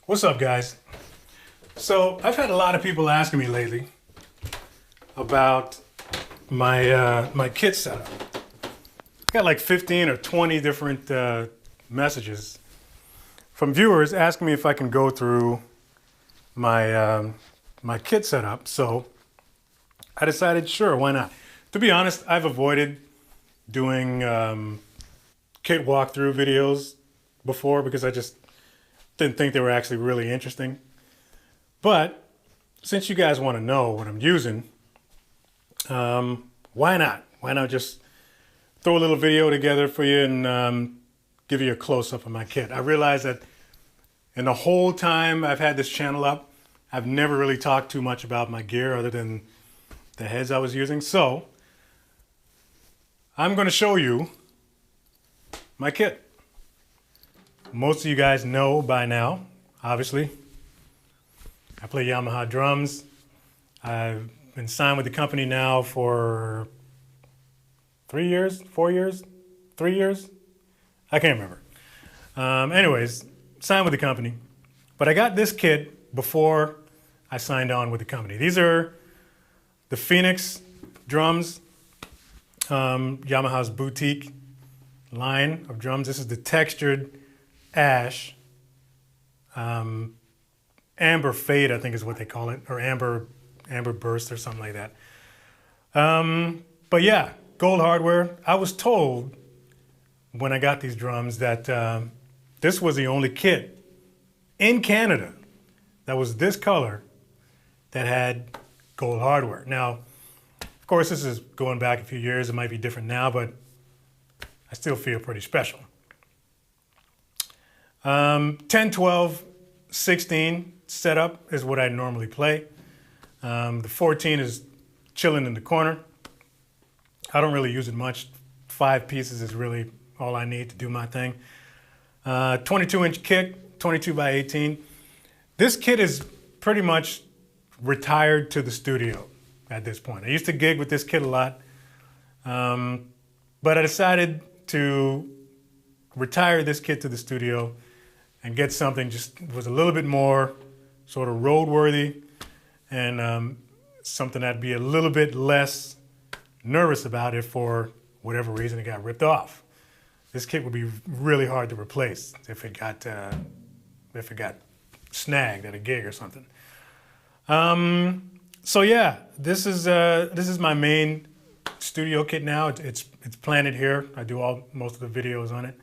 What's up, guys? So I've had a lot of people asking me lately about my kit setup. I've got like 15 or 20 different messages from viewers asking me if I can go through my my kit setup. So I decided, sure, why not? To be honest, I've avoided doing kit walkthrough videos before because I just didn't think they were actually really interesting. But since you guys want to know what I'm using, why not? Why not just throw a little video together for you and give you a close-up of my kit. I realize that in the whole time I've had this channel up, I've never really talked too much about my gear other than the heads I was using. So I'm going to show you my kit. Most of you guys know by now, obviously, I play Yamaha drums. I've been signed with the company now for 3 years, 4 years, 3 years? I can't remember. Anyways, signed with the company. But I got this kit before I signed on with the company. These are the Phoenix drums, Yamaha's boutique line of drums. This is the textured ash, amber fade, I think is what they call it, or amber burst or something like that. But yeah, gold hardware. I was told when I got these drums that this was the only kit in Canada that was this color that had gold hardware. Now, of course, this is going back a few years. It might be different now, but I still feel pretty special. 10, 12, 16 setup is what I normally play. The 14 is chilling in the corner. I don't really use it much. 5 pieces is really all I need to do my thing. 22-inch kick, 22 by 18. This kit is pretty much retired to the studio at this point. I used to gig with this kit a lot, but I decided to retire this kit to the studio and get something just was a little bit more sort of roadworthy and something I'd be a little bit less nervous about if for whatever reason it got ripped off. This kit would be really hard to replace if it got snagged at a gig or something. So yeah, this is my main studio kit now. It's planted here. I do most of the videos on it.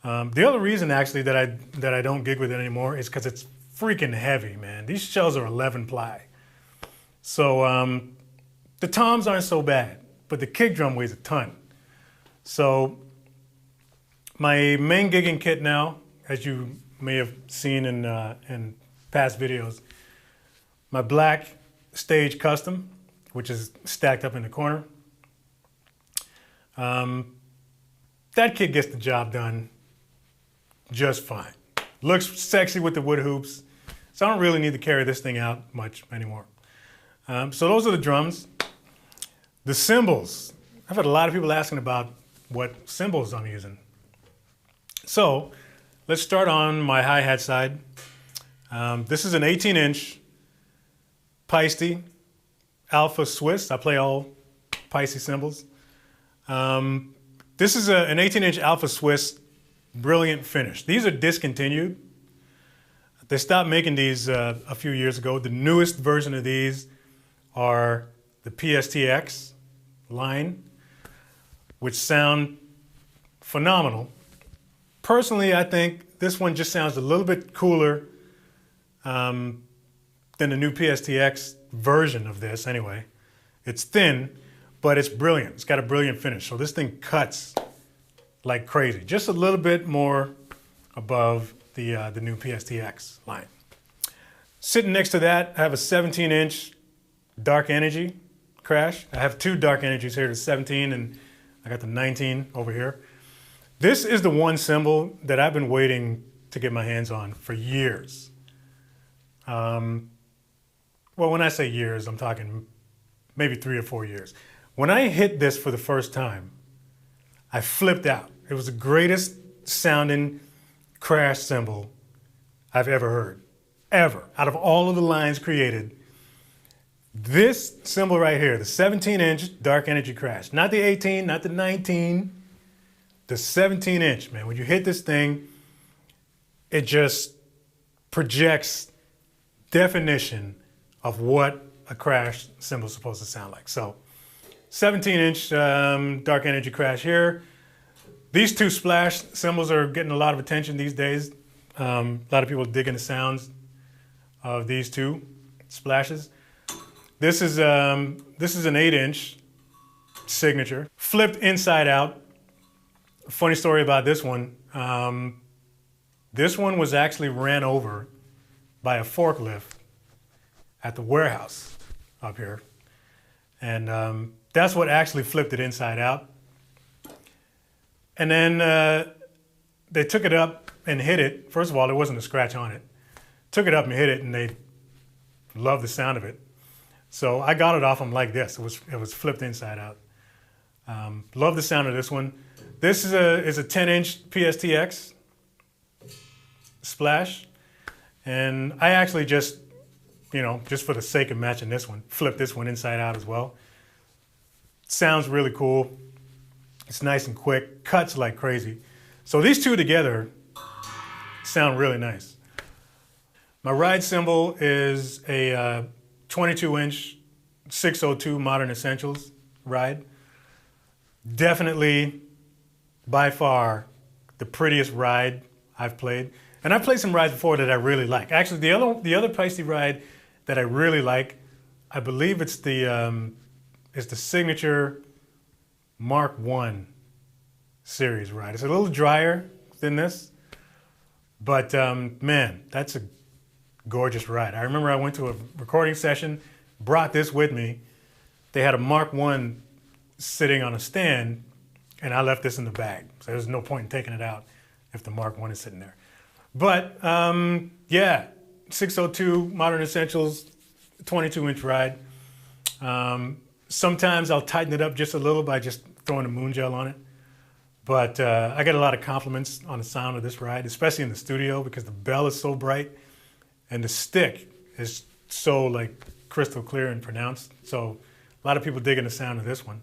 The other reason actually that I don't gig with it anymore is because it's freaking heavy, man. These shells are 11 ply. So the toms aren't so bad, but the kick drum weighs a ton. So my main gigging kit now, as you may have seen in past videos, my black Stage Custom, which is stacked up in the corner. That kit gets the job done just fine. Looks sexy with the wood hoops, so I don't really need to carry this thing out much anymore. So those are the drums. The cymbals. I've had a lot of people asking about what cymbals I'm using. So let's start on my hi-hat side. This is an 18-inch Paiste Alpha Swiss. I play all Paiste cymbals. This is an 18-inch Alpha Swiss brilliant finish. These are discontinued. They stopped making these a few years ago. The newest version of these are the PSTX line, which sound phenomenal. Personally, I think this one just sounds a little bit cooler than the new PSTX version of this anyway. It's thin, but it's brilliant. It's got a brilliant finish. So this thing cuts like crazy. Just a little bit more above the new PSTX line. Sitting next to that, I have a 17-inch Dark Energy Crash. I have 2 Dark Energies here, the 17 and I got the 19 over here. This is the one cymbal that I've been waiting to get my hands on for years. Well, when I say years, I'm talking maybe 3 or 4 years. When I hit this for the first time, I flipped out. It was the greatest sounding crash cymbal I've ever heard. Ever. Out of all of the lines created, this cymbal right here, the 17-inch Dark Energy Crash. Not the 18, not the 19, the 17-inch, man. When you hit this thing, it just projects definition of what a crash cymbal is supposed to sound like. So 17-inch Dark Energy Crash here. These two splash cymbals are getting a lot of attention these days. A lot of people digging the sounds of these two splashes. This is an 8-inch signature, flipped inside out. Funny story about this one. This one was actually ran over by a forklift at the warehouse up here. And that's what actually flipped it inside out. And then they took it up and hit it. First of all, there wasn't a scratch on it. Took it up and hit it, and they loved the sound of it. So I got it off them like this. It was flipped inside out. Love the sound of this one. This is a 10-inch PSTX splash. And I actually just for the sake of matching this one, flipped this one inside out as well. Sounds really cool. It's nice and quick, cuts like crazy. So these two together sound really nice. My ride cymbal is a 22-inch 602 Modern Essentials ride. Definitely, by far, the prettiest ride I've played. And I've played some rides before that I really like. Actually, the other feisty ride that I really like, I believe it's the signature Mark I series ride. It's a little drier than this, but man, that's a gorgeous ride. I remember I went to a recording session, brought this with me. They had a Mark I sitting on a stand, and I left this in the bag. So there's no point in taking it out if the Mark I is sitting there. But yeah, 602 Modern Essentials, 22-inch ride. Sometimes I'll tighten it up just a little by just throwing a moon gel on it. But I get a lot of compliments on the sound of this ride, especially in the studio, because the bell is so bright and the stick is so like crystal clear and pronounced. So a lot of people digging the sound of this one.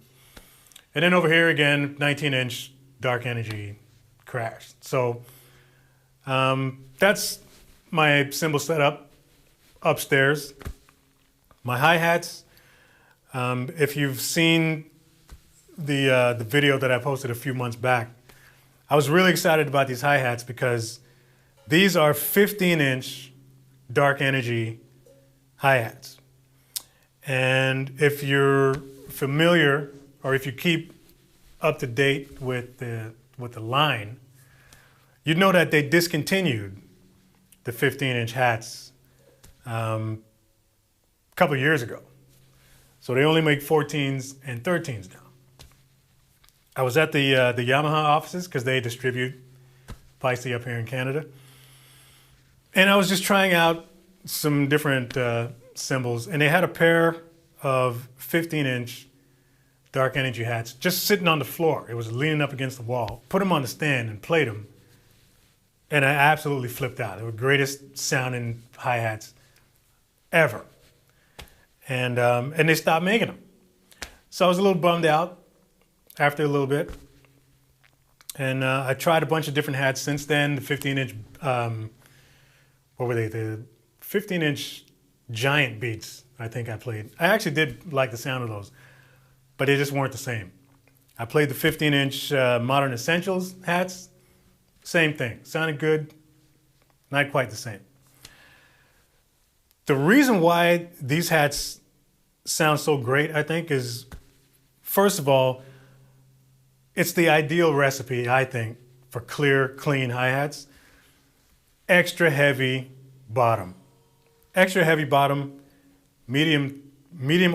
And then over here again, 19-inch Dark Energy Crash. So that's my cymbal setup upstairs. My hi-hats, if you've seen the video that I posted a few months back, I was really excited about these hi-hats because these are 15-inch Dark Energy hi-hats. And if you're familiar, or if you keep up to date with the line, you'd know that they discontinued the 15-inch hats a couple of years ago. So they only make 14s and 13s now. I was at the Yamaha offices because they distribute Feisty up here in Canada. And I was just trying out some different cymbals, and they had a pair of 15-inch Dark Energy hats just sitting on the floor. It was leaning up against the wall. Put them on the stand and played them, and I absolutely flipped out. They were the greatest sounding hi-hats ever. And they stopped making them. So I was a little bummed out after a little bit. And I tried a bunch of different hats since then. The 15-inch, what were they? The 15-inch giant beats, I think I played. I actually did like the sound of those, but they just weren't the same. I played the 15-inch Modern Essentials hats. Same thing. Sounded good, not quite the same. The reason why these hats sound so great, I think, is, first of all, it's the ideal recipe, I think, for clear, clean hi-hats. Extra heavy bottom. Extra heavy bottom, medium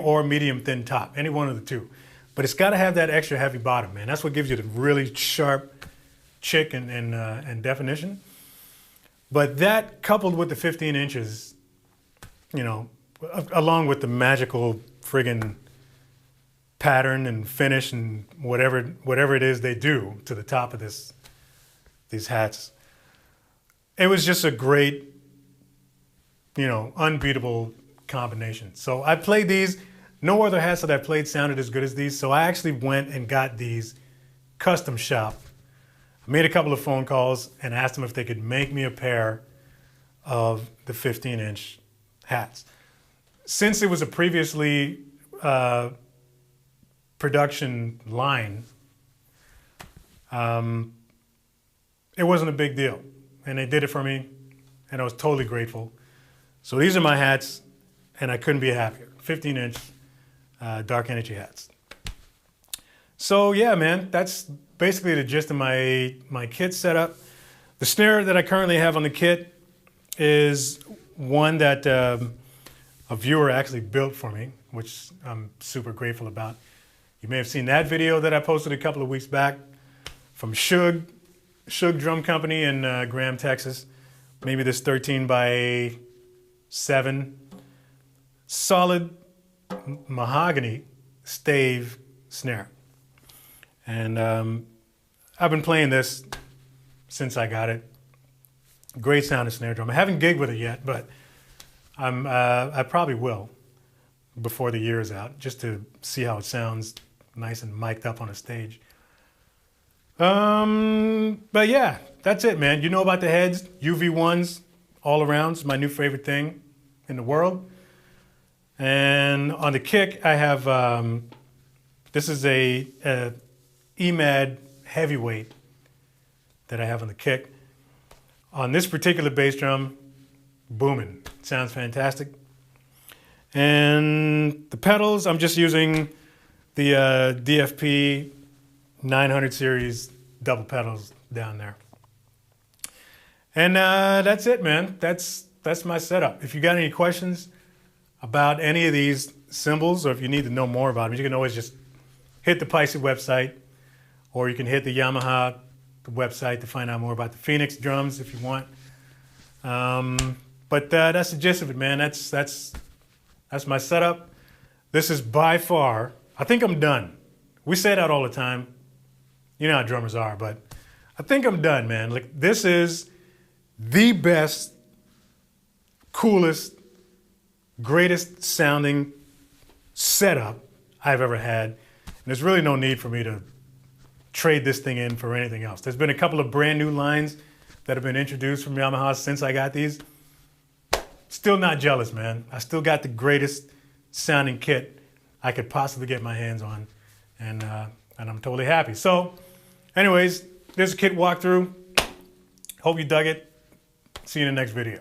or medium thin top, any one of the two. But it's got to have that extra heavy bottom, man. That's what gives you the really sharp chick and definition. But that coupled with the 15 inches, you know, along with the magical friggin' pattern and finish and whatever it is they do to the top of these hats, it was just a great you know, unbeatable combination. So I played these. No other hats that I played sounded as good as these. So I actually went and got these custom shop. I made a couple of phone calls and asked them if they could make me a pair of the 15-inch hats. Since it was a previously production line, it wasn't a big deal. And they did it for me, and I was totally grateful. So these are my hats, and I couldn't be happier. 15-inch dark energy hats. So yeah, man, that's basically the gist of my kit setup. The snare that I currently have on the kit is one that a viewer actually built for me, which I'm super grateful about. You may have seen that video that I posted a couple of weeks back from Shug Drum Company in Graham, Texas. Maybe this 13 by 7 solid mahogany stave snare. And I've been playing this since I got it. Great sounding snare drum. I haven't gigged with it yet, but I probably will before the year is out, just to see how it sounds nice and mic'd up on a stage. But yeah, that's it, man. You know about the heads, UV1s all around. It's my new favorite thing in the world. And on the kick, I have, this is a EMAD heavyweight that I have on the kick. On this particular bass drum, booming. Sounds fantastic. And the pedals, I'm just using the DFP 900 series double pedals down there. And that's it, man. That's my setup. If you got any questions about any of these cymbals, or if you need to know more about them, you can always just hit the Picey website, or you can hit the Yamaha website to find out more about the Phoenix drums if you want. But that's the gist of it, man. That's my setup. This is by far, I think I'm done. We say that all the time. You know how drummers are, but I think I'm done, man. Like, this is the best, coolest, greatest sounding setup I've ever had. And there's really no need for me to trade this thing in for anything else. There's been a couple of brand new lines that have been introduced from Yamaha since I got these. Still not jealous, man. I still got the greatest sounding kit I could possibly get my hands on, and I'm totally happy. So anyways, there's a kit walkthrough. Hope you dug it. See you in the next video.